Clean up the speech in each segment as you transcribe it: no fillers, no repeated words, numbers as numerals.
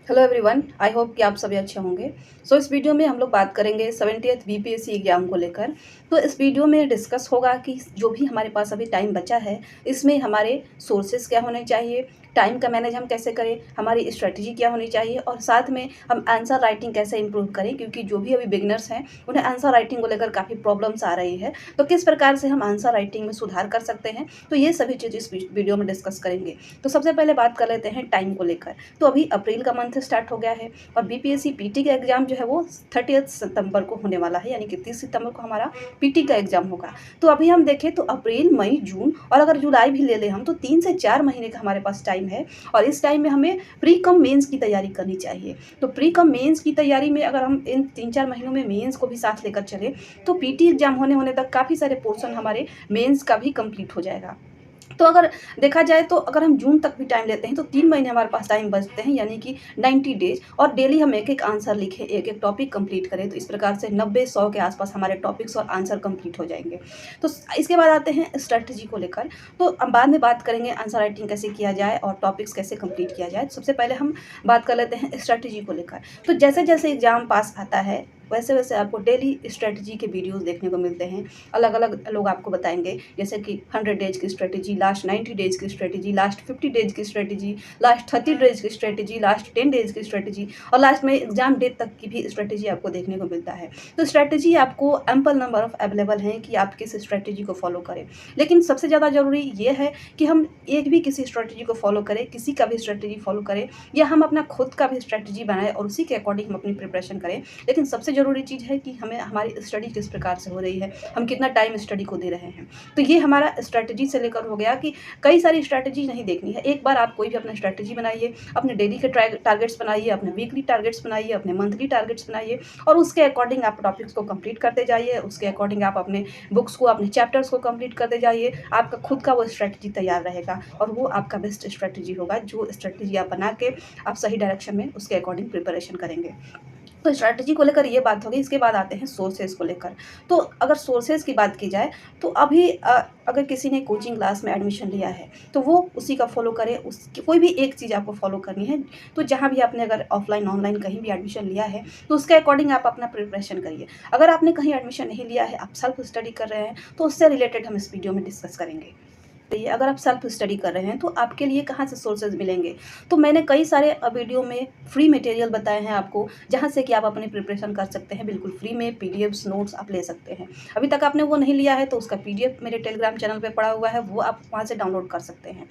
Hello everyone, I hope कि आप सभी अच्छे होंगे। इस वीडियो में हम लोग बात करेंगे 70th बीपीएससी एग्जाम को लेकर। तो इस वीडियो में डिस्कस होगा कि जो भी हमारे पास अभी टाइम बचा है, इसमें हमारे सोर्सेज क्या होने चाहिए, टाइम का मैनेज हम कैसे करें, हमारी स्ट्रेटजी क्या होनी चाहिए और साथ में हम आंसर राइटिंग कैसे इंप्रूव करें, क्योंकि जो भी अभी बिगनर्स हैं उन्हें आंसर राइटिंग को लेकर काफ़ी प्रॉब्लम्स आ रही है। तो किस प्रकार से हम आंसर राइटिंग में सुधार कर सकते हैं, तो ये सभी चीज़ इस वीडियो में डिस्कस करेंगे। तो सबसे पहले बात कर लेते हैं टाइम को लेकर। तो अभी अप्रैल का मंथ स्टार्ट हो गया है और बीपीएससी पीटी का एग्जाम जो है वो 30 सितंबर को होने वाला है, यानी कि 30 सितंबर को हमारा पीटी का एग्जाम होगा। तो अभी हम देखें तो अप्रैल, मई, जून और अगर जुलाई भी ले लें हम, तो 3 से 4 महीने का हमारे पास टाइम है और इस टाइम में हमें प्री कम मेंस की तैयारी करनी चाहिए। तो प्री कम मेंस की तैयारी में अगर हम इन 3-4 महीनों में मेंस को भी साथ लेकर चले तो पीटी एग्जाम होने तक काफ़ी सारे पोर्शन हमारे मेंस का भी कंप्लीट हो जाएगा। तो अगर देखा जाए तो अगर हम जून तक भी टाइम लेते हैं तो 3 महीने हमारे पास टाइम बचते हैं, यानी कि 90 डेज। और डेली हम एक एक आंसर लिखें, एक एक टॉपिक कंप्लीट करें, तो इस प्रकार से 90-100 के आसपास हमारे टॉपिक्स और आंसर कंप्लीट हो जाएंगे। तो इसके बाद आते हैं स्ट्रेटजी को लेकर। तो हम बाद में बात करेंगे आंसर राइटिंग कैसे किया जाए और टॉपिक्स कैसे कंप्लीट किया जाए। सबसे पहले हम बात कर लेते हैं स्ट्रेटजी को लेकर। तो जैसे जैसे एग्जाम पास आता है वैसे वैसे आपको डेली स्ट्रेटजी के वीडियोस देखने को मिलते हैं। अलग अलग लोग आपको बताएंगे, जैसे कि 100 डेज की स्ट्रेटजी, लास्ट 90 डेज की स्ट्रेटजी, लास्ट 50 डेज की स्ट्रेटजी, लास्ट 30 डेज की स्ट्रेटजी, लास्ट 10 डेज की स्ट्रेटजी और लास्ट में एग्जाम डेट तक की भी स्ट्रेटजी आपको देखने को मिलता है। तो स्ट्रेटजी आपको एम्पल नंबर ऑफ अवेलेबल हैं कि आप किस स्ट्रेटजी को फॉलो करें, लेकिन सबसे ज़्यादा ज़रूरी ये है कि हम एक भी किसी स्ट्रेटजी को फॉलो करें, किसी का भी स्ट्रेटजी फॉलो करें, या हम अपना खुद का भी स्ट्रेटजी बनाएं और उसी के अकॉर्डिंग हम अपनी प्रिपरेशन करें। लेकिन सबसे ज़रूरी चीज़ है कि हमें हमारी स्टडी किस प्रकार से हो रही है, हम कितना टाइम स्टडी को दे रहे हैं। तो ये हमारा स्ट्रैटेजी से लेकर हो गया कि कई सारी स्ट्रैटेजी नहीं देखनी है। एक बार आप कोई भी अपना स्ट्रैटेजी बनाइए, अपने डेली के टारगेट्स बनाइए, अपने वीकली टारगेट्स बनाइए, अपने मंथली टारगेट्स बनाइए और उसके अकॉर्डिंग आप टॉपिक्स को कंप्लीट करते जाइए। उसके अकॉर्डिंग आप अपने बुक्स को, अपने चैप्टर्स को कंप्लीट करते जाइए। आपका खुद का वो स्ट्रैटेजी तैयार रहेगा और वो आपका बेस्ट स्ट्रैटेजी होगा, जो स्ट्रैटेजी आप बना के आप सही डायरेक्शन में उसके अकॉर्डिंग प्रिपरेशन करेंगे। तो स्ट्रैटेजी को लेकर ये बात होगी। इसके बाद आते हैं सोर्सेज को लेकर। तो अगर सोर्सेज की बात की जाए तो अभी अगर किसी ने कोचिंग क्लास में एडमिशन लिया है तो वो उसी का फॉलो करे, उसकी कोई भी एक चीज़ आपको फॉलो करनी है। तो जहाँ भी आपने अगर ऑफलाइन ऑनलाइन कहीं भी एडमिशन लिया है तो उसके अकॉर्डिंग आप अपना प्रिपरेशन करिए। अगर आपने कहीं एडमिशन नहीं लिया है, आप सेल्फ स्टडी कर रहे हैं, तो उससे रिलेटेड हम इस वीडियो में डिस्कस करेंगे। अगर आप सेल्फ स्टडी कर रहे हैं तो आपके लिए कहाँ से सोर्सेज मिलेंगे। तो मैंने कई सारे वीडियो में फ्री मटेरियल बताए हैं आपको, जहाँ से कि आप अपनी प्रिपरेशन कर सकते हैं बिल्कुल फ्री में। पीडीएफ्स नोट्स आप ले सकते हैं। अभी तक आपने वो नहीं लिया है तो उसका पीडीएफ मेरे टेलीग्राम चैनल पे पड़ा हुआ है, वो आप वहाँ से डाउनलोड कर सकते हैं।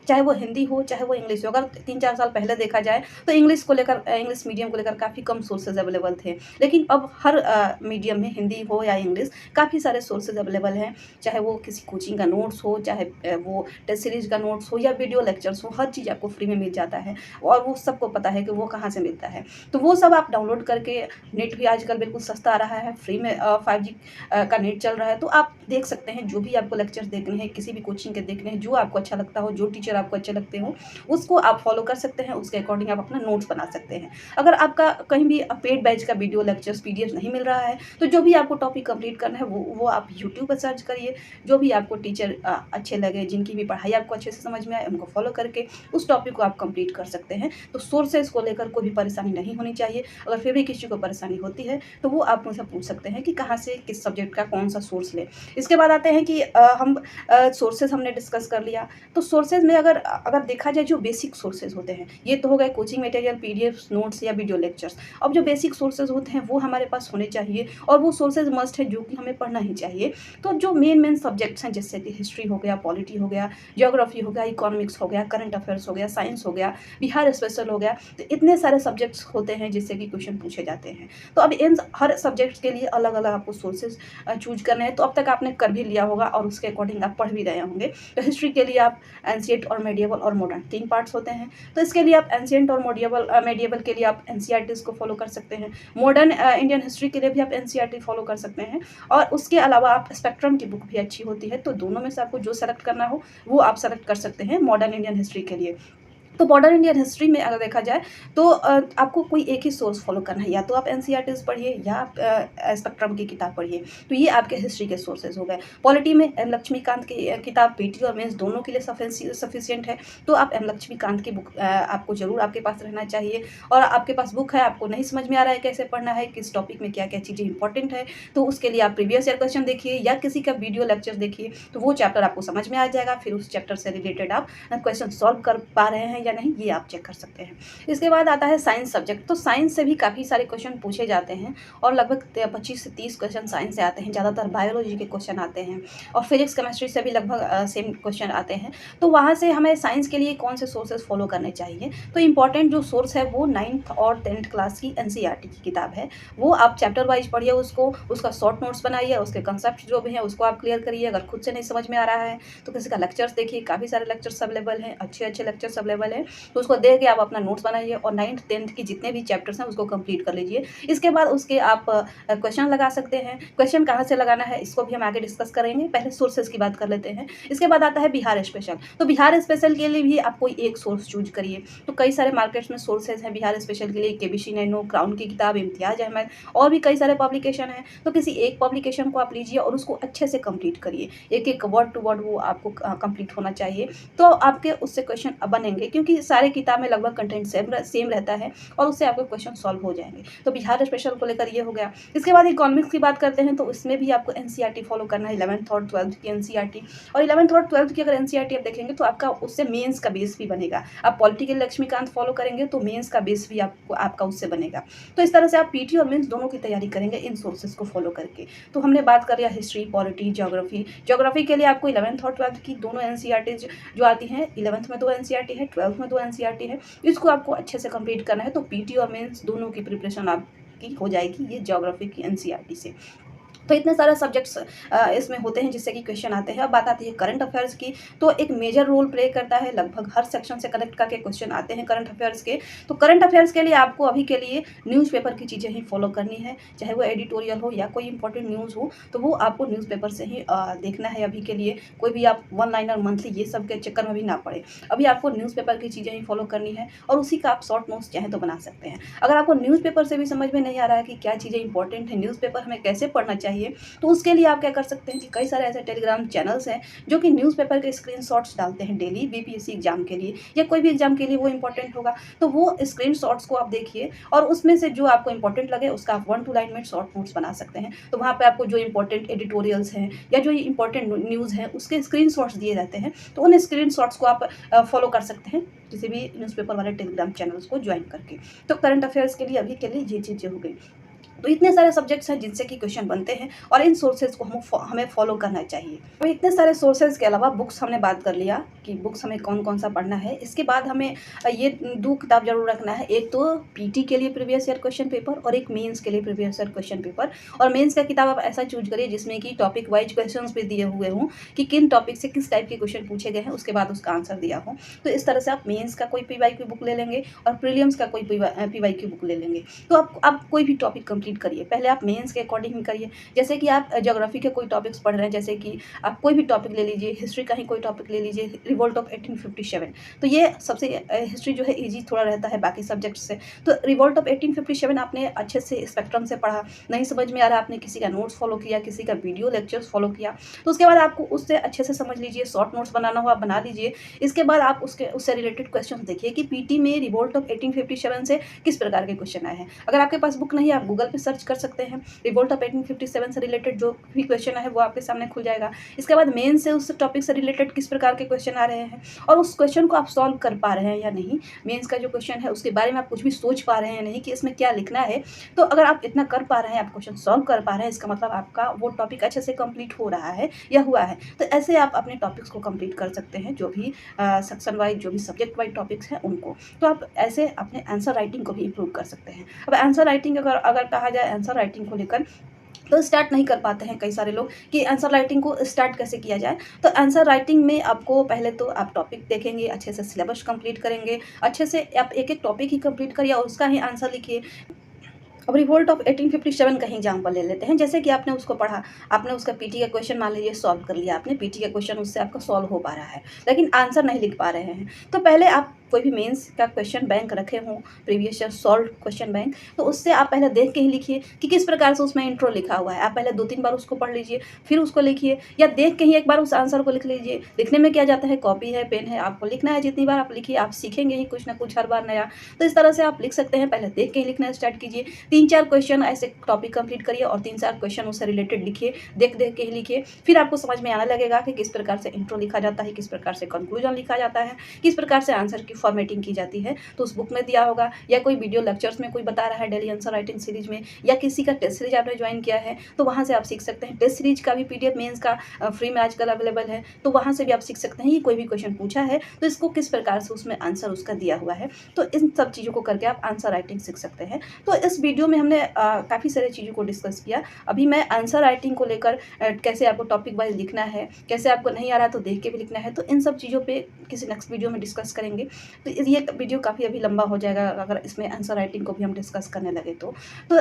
चाहे वो हिंदी हो चाहे वो इंग्लिश हो। अगर 3-4 साल पहले देखा जाए तो इंग्लिश को लेकर, इंग्लिश मीडियम को लेकर काफ़ी कम सोर्सेज अवेलेबल थे, लेकिन अब हर मीडियम में, हिंदी हो या इंग्लिश, काफ़ी सारे सोर्सेज अवेलेबल हैं। चाहे वो किसी कोचिंग का नोट्स हो, चाहे वो टेस्ट सीरीज का नोट्स हो या वीडियो लेक्चर्स हो, हर चीज़ आपको फ्री में मिल जाता है और वो सबको पता है कि वो कहाँ से मिलता है। तो वो सब आप डाउनलोड करके, नेट भी आजकल बिल्कुल सस्ता आ रहा है, फ्री में 5G का नेट चल रहा है, तो आप देख सकते हैं जो भी आपको लेक्चर्स देखने हैं, किसी भी कोचिंग के देखने हैं, जो आपको अच्छा लगता हो, जो टीचर आपको अच्छे लगते हो, उसको आप फॉलो कर सकते हैं। उसके अकॉर्डिंग आप अपना नोट्स बना सकते हैं। अगर आपका कहीं भी पेड बैच का वीडियो लेक्चर्स पीडीएफ नहीं मिल रहा है तो जो भी आपको टॉपिक कंप्लीट करना है वो आप यूट्यूब पर सर्च करिए। जो भी आपको टीचर अच्छे लगे, जिनकी भी पढ़ाई आपको अच्छे से समझ में आए, उनको फॉलो करके उस टॉपिक को आप कंप्लीट कर सकते हैं। तो सोर्सेज को लेकर कोई भी परेशानी नहीं होनी चाहिए। अगर फिर भी किसी को परेशानी होती है तो वो आप मुझसे पूछ सकते हैं कि कहाँ से, किस सब्जेक्ट का कौन सा सोर्स लें। इसके बाद आते हैं कि हम सोर्सेज हमने डिस्कस कर लिया। तो सोर्सेज में अगर देखा जाए, जो बेसिक सोर्सेज होते हैं, ये तो हो गए कोचिंग मटेरियल, पीडीएफ नोट्स या वीडियो लेक्चर्स। अब जो बेसिक सोर्सेज होते हैं वो हमारे पास होने चाहिए और वो सोर्सेज मस्ट है जो कि हमें पढ़ना ही चाहिए। तो जो मेन सब्जेक्ट्स हैं, जैसे कि हिस्ट्री हो गया, पॉलिटी हो गया, ज्योग्राफी हो गया, इकोनॉमिक्स हो गया, करंट अफेयर्स हो गया, साइंस हो गया, बिहार स्पेशल हो गया, तो इतने सारे सब्जेक्ट्स होते हैं जिससे कि क्वेश्चन पूछे जाते हैं। तो अब इन हर सब्जेक्ट्स के लिए अलग अलग आपको सोर्सेज चूज करने हैं। तो अब तक आपने कर भी लिया होगा और उसके अकॉर्डिंग आप पढ़ भी रहे होंगे। तो हिस्ट्री के लिए आप एंशिएंट और मेडिएवल और मॉडर्न 3 पार्ट्स होते हैं। तो इसके लिए आप एंशिएंट और मेडिएवल के लिए आप एनसीईआरटीज को फॉलो कर सकते हैं। मॉडर्न इंडियन हिस्ट्री के लिए भी आप एनसीईआरटी फॉलो कर सकते हैं। और उसके अलावा आप स्पेक्ट्रम की बुक भी अच्छी होती है, तो दोनों में से आपको जो सेलेक्ट करना हो वो आप सेलेक्ट कर सकते हैं मॉडर्न इंडियन हिस्ट्री के लिए। तो मॉडर्न इंडियन हिस्ट्री में अगर देखा जाए तो आपको कोई एक ही सोर्स फॉलो करना है, या तो आप एनसीईआरटीज़ पढ़िए या आप स्पेक्ट्रम की किताब पढ़िए, तो ये आपके हिस्ट्री के सोर्सेज हो गए। पॉलिटी में एम लक्ष्मीकांत की किताब पीटी और मेंस दोनों के लिए सफिशिएंट है, तो आप एम लक्ष्मीकांत की बुक आपको ज़रूर आपके पास रहना चाहिए। और आपके पास बुक है, आपको नहीं समझ में आ रहा है कैसे पढ़ना है, किस टॉपिक में क्या क्या चीज़ें इंपॉर्टेंट है, तो उसके लिए आप प्रीवियस ईयर क्वेश्चन देखिए या किसी का वीडियो लेक्चर देखिए, तो वो चैप्टर आपको समझ में आ जाएगा। फिर उस चैप्टर से रिलेटेड आप क्वेश्चन सॉल्व कर पा रहे हैं या नहीं, ये आप चेक कर सकते हैं। इसके बाद आता है साइंस सब्जेक्ट। तो साइंस से भी काफ़ी सारे क्वेश्चन पूछे जाते हैं और लगभग 25 से 30 क्वेश्चन साइंस से आते हैं। ज़्यादातर बायोलॉजी के क्वेश्चन आते हैं और फिजिक्स केमिस्ट्री से भी लगभग सेम क्वेश्चन आते हैं। तो वहाँ से हमें साइंस के लिए कौन से सोर्सेज फॉलो करने चाहिए, तो इंपॉर्टेंट जो सोर्स है वो 9th और 10th क्लास की एनसीईआरटी की किताब है। वो आप चैप्टर वाइज पढ़िए, उसका शॉर्ट नोट्स बनाइए, उसके कंसेप्ट जो भी हैं उसको आप क्लियर करिए। अगर खुद से नहीं समझ में आ रहा है तो किसी का लेक्चर्स देखिए, काफ़ी सारे लेक्चर्स अवेलेबल हैं, अच्छे अच्छे लेक्चर्स अवेलेबल हैं, तो उसको देख के आप अपना नोट्स बनाइए और 9th 10th की जितने भी चैप्टर्स हैं उसको कंप्लीट कर लीजिए। इसके बाद उसके आप क्वेश्चन लगा सकते हैं। क्वेश्चन कहाँ से लगाना है इसको भी हम आगे डिस्कस करेंगे, पहले सोर्सेज की बात कर लेते हैं। इसके बाद आता है बिहार स्पेशल। तो बिहार स्पेशल के लिए भी आप कोई एक सोर्स चूज करिए। तो कई सारे मार्केट्स में सोर्सेज हैं बिहार स्पेशल के लिए, केबीसी नैनो, क्राउन की किताब, इम्तियाज अहमद और भी कई सारे पब्लिकेशन हैं। तो किसी एक पब्लिकेशन को आप लीजिए और उसको अच्छे से कंप्लीट करिए, एक एक वर्ड टू वर्ड वो आपको कंप्लीट होना चाहिए, तो आपके उससे क्वेश्चन बनेंगे, क्योंकि सारे किताब में लगभग कंटेंट सेम रहता है और उससे आपके क्वेश्चन सॉल्व हो जाएंगे। तो बिहार स्पेशल को लेकर ये हो गया। इसके बाद इकोनॉमिक्स की बात करते हैं, तो इसमें भी आपको एनसीईआरटी फॉलो करना है, 11th और 12th की एनसीईआरटी। और 11th और 12th की अगर एनसीईआरटी आप देखेंगे तो आपका उससे मेंस का बेस भी बनेगा। आप पॉलिटिकल लक्ष्मीकांत फॉलो करेंगे तो मेंस का बेस भी आपका उससे बनेगा। तो इस तरह से आप पीटी और मेंस दोनों की तैयारी करेंगे इन सोर्सेज को फॉलो करके। तो हमने बात कर लिया हिस्ट्री, पॉलिटी, ज्योग्राफी के लिए आपको 11th और 12th की दोनों एनसीईआरटी जो आती हैं, 11th में 2 एनसीईआरटी है, 12th में 2 एनसीईआरटी है, इसको आपको अच्छे से कंप्लीट करना है। तो पीटी और मेंस दोनों की प्रिपरेशन आपकी हो जाएगी ये ज्योग्राफी की एनसीईआरटी से। तो इतने सारे सब्जेक्ट्स इसमें होते हैं जिससे कि क्वेश्चन आते हैं। अब बात आती है करंट अफेयर्स की, तो एक मेजर रोल प्ले करता है, लगभग हर सेक्शन से कनेक्ट करके क्वेश्चन आते हैं करंट अफेयर्स के। तो करंट अफेयर्स के लिए आपको अभी के लिए न्यूज़पेपर की चीज़ें ही फॉलो करनी है, चाहे वो एडिटोरियल हो या कोई इंपॉर्टेंट न्यूज़ हो, तो वो आपको न्यूज़पेपर से ही देखना है अभी के लिए। कोई भी आप वन लाइनर मंथली ये सब के चक्कर में भी ना पड़े, अभी आपको न्यूज़पेपर की चीज़ें ही फॉलो करनी है और उसी का आप शॉर्ट नोट्स चाहें तो बना सकते हैं। अगर आपको न्यूज़पेपर से भी समझ में नहीं आ रहा है कि क्या चीज़ें इंपॉर्टेंट है, न्यूज़पेपर हमें कैसे पढ़ना चाहिए, तो उसके लिए आप क्या कर सकते हैं कि कई सारे ऐसे टेलीग्राम चैनल्स हैं जो कि न्यूज़पेपर के स्क्रीनशॉट्स डालते हैं डेली बीपीएससी एग्जाम के लिए या कोई भी एग्जाम के लिए वो इंपॉर्टेंट होगा, तो वो स्क्रीनशॉट्स को आप देखिए और उसमें से जो आपको इंपॉर्टेंट लगे उसका आप 1-2 लाइन में शॉर्ट नोट्स बना सकते हैं। तो वहाँ पे आपको जो इंपॉर्टेंट एडिटोरियल्स हैं या जो इंपॉर्टेंट न्यूज़ हैं उसके स्क्रीनशॉट्स दिए जाते हैं, तो उन स्क्रीनशॉट्स को आप फॉलो कर सकते हैं किसी भी न्यूज़पेपर वाले टेलीग्राम चैनल्स को ज्वाइन करके। तो करंट अफेयर्स के लिए अभी के लिए ये चीज़ें हो गई। तो इतने सारे सब्जेक्ट्स हैं जिनसे कि क्वेश्चन बनते हैं और इन सोर्सेज को हमें फॉलो करना चाहिए। तो इतने सारे सोर्सेज के अलावा बुक्स हमने बात कर लिया कि बुक्स हमें कौन कौन सा पढ़ना है। इसके बाद हमें ये 2 किताब जरूर रखना है, एक तो पीटी के लिए प्रीवियस ईयर क्वेश्चन पेपर और एक मेंस के लिए प्रीवियस ईयर क्वेश्चन पेपर। और मेंस का किताब आप ऐसा चूज करिए जिसमें कि टॉपिक वाइज क्वेश्चन भी दिए हुए हों कि किन टॉपिक से किस टाइप के क्वेश्चन पूछे गए हैं, उसके बाद उसका आंसर दिया हो। तो इस तरह से आप मेंस का कोई पीवाईक्यू बुक ले लेंगे और प्रीलिम्स का कोई पीवाईक्यू बुक ले लेंगे। तो आप कोई भी टॉपिक कंप्लीट करिए, पहले आप मेंस के अकॉर्डिंग ही करिए। जैसे कि आप ज्योग्राफी के कोई टॉपिक्स पढ़ रहे हैं, जैसे कि आप कोई भी टॉपिक ले लीजिए, हिस्ट्री का ही कोई टॉपिक ले लीजिए, रिवोल्ट ऑफ 1857। तो ये सबसे हिस्ट्री जो है ईजी थोड़ा रहता है बाकी सब्जेक्ट से। तो रिवोल्ट ऑफ 1857 आपने अच्छे से स्पेक्ट्रम से पढ़ा, नहीं समझ में आ रहा, आपने किसी का नोट्स फॉलो किया, किसी का वीडियो लेक्चर्स फॉलो किया, तो उसके बाद आपको उससे अच्छे से समझ लीजिए, शॉर्ट नोट्स बनाना हो आप बना लीजिए। इसके बाद आप उससे रिलेटेड क्वेश्चन देखिए कि पीटी में रिवोल्ट ऑफ 1857 से किस प्रकार के क्वेश्चन आए हैं। अगर आपके पास बुक नहीं है आप गूगल पे सर्च कर सकते हैं, रिवोल्ट ऑफ 1857 से रिलेटेड जो भी क्वेश्चन है वो आपके सामने खुल जाएगा। इसके बाद मेन से उस टॉपिक से रिलेटेड किस प्रकार के क्वेश्चन आ रहे हैं और उस क्वेश्चन को आप सॉल्व कर पा रहे हैं या नहीं, मेंस का जो क्वेश्चन है उसके बारे में आप कुछ भी सोच पा रहे हैं या नहीं कि इसमें क्या लिखना है। तो अगर आप इतना कर पा रहे हैं, आप क्वेश्चन सॉल्व कर पा रहे हैं, इसका मतलब आपका वो टॉपिक अच्छे से कंप्लीट हो रहा है या हुआ है। तो ऐसे आप अपने टॉपिक्स को कंप्लीट कर सकते हैं, जो भी सेक्शन वाइज जो भी सब्जेक्ट वाइज टॉपिक्स हैं उनको। तो आप ऐसे अपने आंसर राइटिंग को भी इम्प्रूव कर सकते हैं। अब आंसर राइटिंग अगर कहा जाए, आंसर राइटिंग को लेकर तो स्टार्ट नहीं कर पाते हैं कई सारे लोग कि आंसर राइटिंग को स्टार्ट कैसे किया जाए। तो आंसर राइटिंग में आपको पहले तो आप टॉपिक देखेंगे, अच्छे से सिलेबस कंप्लीट करेंगे, अच्छे से आप एक एक टॉपिक ही कंप्लीट करिए और उसका ही आंसर लिखिए। अब रिवोल्ट ऑफ 1857 का ही एग्जाम्पल ले लेते हैं। जैसे कि आपने उसको पढ़ा, आपने उसका पीटी का क्वेश्चन मान लीजिए सॉल्व कर लिया, आपने पीटी का क्वेश्चन उससे आपका सॉल्व हो पा रहा है, लेकिन आंसर नहीं लिख पा रहे हैं। तो पहले आप कोई भी मेंस का क्वेश्चन बैंक रखे हों, previous year solve question bank, तो उससे आप पहले देख के ही लिखिए कि किस प्रकार से उसमें इंट्रो लिखा हुआ है। आप पहले 2-3 बार उसको पढ़ लीजिए, फिर उसको लिखिए, या देख के ही एक बार उस आंसर को लिख लीजिए। लिखने में क्या जाता है, कॉपी है, पेन है, आपको लिखना है, जितनी बार आप लिखिए, आप सीखेंगे ही कुछ ना कुछ हर बार नया। तो इस तरह से आप लिख सकते हैं, पहले देख के ही लिखना स्टार्ट कीजिए। 3-4 क्वेश्चन ऐसे टॉपिक कंप्लीट करिए और 3-4 क्वेश्चन उससे रिलेटेड लिखिए, देख-देख के ही लिखिए। फिर आपको समझ में आने लगेगा कि किस प्रकार से इंट्रो लिखा जाता है, किस प्रकार से कंक्लूजन लिखा जाता है, किस प्रकार से आंसर की फॉर्मेटिंग की जाती है। तो उस बुक में दिया होगा, या कोई वीडियो लेक्चर्स में कोई बता रहा है डेली आंसर राइटिंग सीरीज में, या किसी का टेस्ट सीरीज आपने ज्वाइन किया है, तो वहाँ से आप सीख सकते हैं। टेस्ट सीरीज का भी पीडीएफ मेंस का फ्री में आजकल अवेलेबल है, तो वहाँ से भी आप सीख सकते हैं। ये कोई भी क्वेश्चन पूछा है तो इसको किस प्रकार से उसमें आंसर उसका दिया हुआ है, तो इन सब चीज़ों को करके आप आंसर राइटिंग सीख सकते हैं। तो इस वीडियो में हमने काफ़ी सारी चीज़ों को डिस्कस किया। अभी मैं आंसर राइटिंग को लेकर कैसे आपको टॉपिक वाइज लिखना है, कैसे आपको नहीं आ रहा तो देख के भी लिखना है, तो इन सब चीज़ों पे किसी नेक्स्ट वीडियो में डिस्कस करेंगे। तो ये वीडियो काफ़ी अभी लंबा हो जाएगा अगर इसमें आंसर राइटिंग को भी हम डिस्कस करने लगे तो।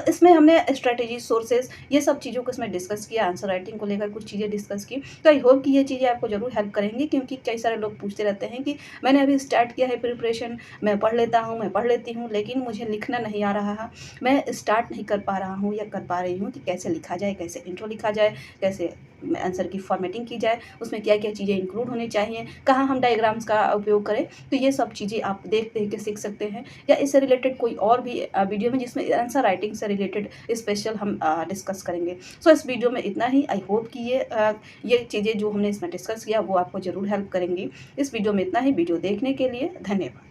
इसमें हमने स्ट्रैटेजी, सोर्सेज, ये सब चीज़ों को इसमें डिस्कस किया, आंसर राइटिंग को लेकर कुछ चीज़ें डिस्कस की। तो आई होप कि ये चीज़ें आपको ज़रूर हेल्प करेंगी, क्योंकि कई सारे लोग पूछते रहते हैं कि मैंने अभी स्टार्ट किया है प्रिपरेशन, मैं पढ़ लेता हूँ, मैं पढ़ लेती हूँ, लेकिन मुझे लिखना नहीं आ रहा है, मैं स्टार्ट नहीं कर पा रहा हूँ या कर पा रही हूँ कि कैसे लिखा जाए, कैसे इंट्रो लिखा जाए, कैसे आंसर की फॉर्मेटिंग की जाए, उसमें क्या-क्या चीज़ें इंक्लूड होनी चाहिए, कहाँ हम डायग्राम्स का उपयोग करें। तो ये सब चीज़ें आप देख-देख के सीख सकते हैं, या इससे रिलेटेड कोई और भी वीडियो में जिसमें आंसर राइटिंग से रिलेटेड स्पेशल हम डिस्कस करेंगे। सो इस वीडियो में इतना ही। आई होप कि ये चीज़ें जो हमने इसमें डिस्कस किया वो आपको ज़रूर हेल्प करेंगी। इस वीडियो में इतना ही। वीडियो देखने के लिए धन्यवाद।